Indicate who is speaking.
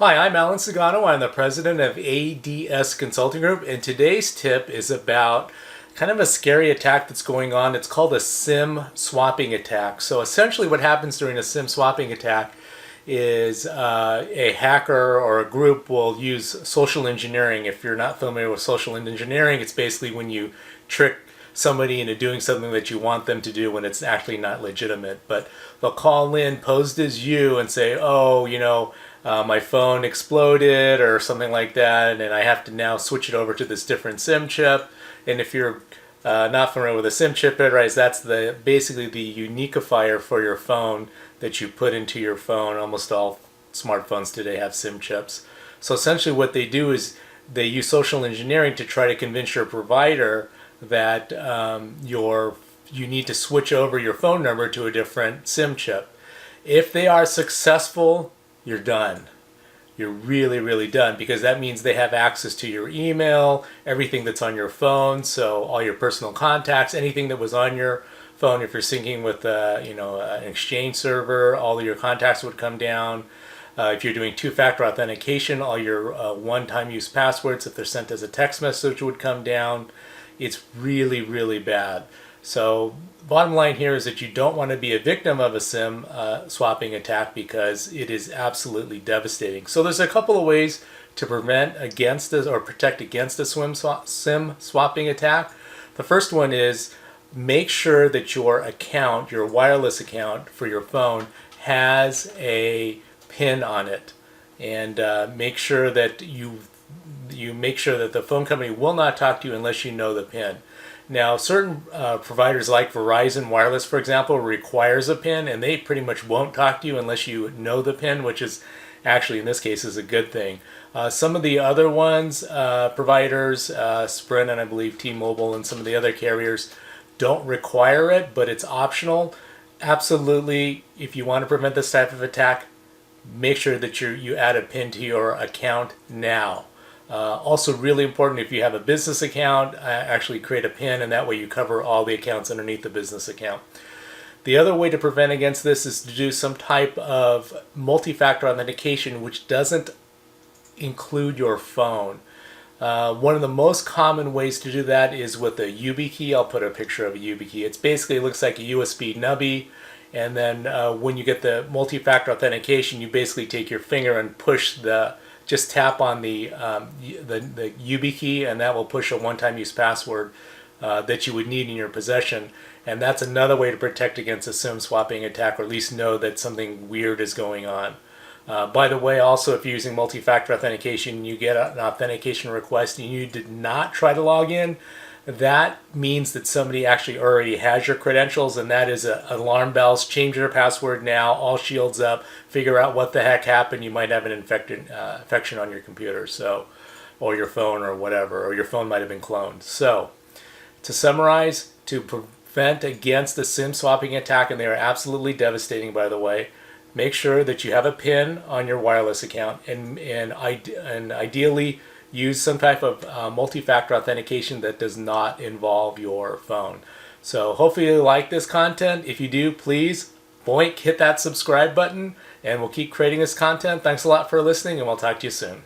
Speaker 1: Hi, I'm Alan Sagano. I'm the president of ADS Consulting Group, and today's tip is about kind of a scary attack that's going on. It's called a SIM swapping attack. So essentially what happens during a SIM swapping attack is a hacker or a group will use social engineering. If you're not familiar with social engineering, it's basically when you trick somebody into doing something that you want them to do when it's actually not legitimate. But they'll call in posed as you and say, oh, my phone exploded or something like that, and I have to now switch it over to this different SIM chip. And if you're not familiar with a SIM chip, right, that's basically the unifier for your phone that you put into your phone. Almost all smartphones today have SIM chips. So essentially what they do is they use social engineering to try to convince your provider that you need to switch over your phone number to a different SIM chip. If they are successful, you're done. You're really, really done, because that means they have access to your email, everything that's on your phone, so all your personal contacts, anything that was on your phone. If you're syncing with an Exchange server, all of your contacts would come down. If you're doing two-factor authentication, all your one-time use passwords, if they're sent as a text message, would come down. It's really, really bad. So bottom line here is that you don't want to be a victim of a SIM swapping attack, because it is absolutely devastating. So there's a couple of ways to prevent against this or protect against a SIM swapping attack. The first one is make sure that your account, your wireless account for your phone, has a PIN on it, and make sure that you make sure that the phone company will not talk to you unless you know the PIN. Now, certain providers like Verizon Wireless, for example, requires a PIN, and they pretty much won't talk to you unless you know the PIN, which is actually, in this case, is a good thing. Some of the other ones, providers, Sprint and I believe T-Mobile and some of the other carriers, don't require it, but it's optional. Absolutely, if you want to prevent this type of attack, make sure that you add a PIN to your account now. Also really important, if you have a business account, actually create a PIN, and that way you cover all the accounts underneath the business account. The other way to prevent against this is to do some type of multi-factor authentication which doesn't include your phone. One of the most common ways to do that is with a YubiKey. I'll put a picture of a YubiKey. It basically looks like a USB nubby, and then when you get the multi-factor authentication, you basically take your finger and just tap on the YubiKey, and that will push a one-time use password that you would need in your possession. And that's another way to protect against a SIM swapping attack, or at least know that something weird is going on. By the way, also, if you're using multi-factor authentication, you get an authentication request and you did not try to log in, that means that somebody actually already has your credentials, and that is alarm bells. Change your password now, all shields up, figure out what the heck happened. You might have an infection on your computer, or your phone or whatever, or your phone might have been cloned. So to summarize, to prevent against the SIM swapping attack, and they are absolutely devastating, by the way, make sure that you have a PIN on your wireless account, and ideally use some type of multi-factor authentication that does not involve your phone. So hopefully you like this content. If you do, please boink, hit that subscribe button, and we'll keep creating this content. Thanks a lot for listening, and we'll talk to you soon.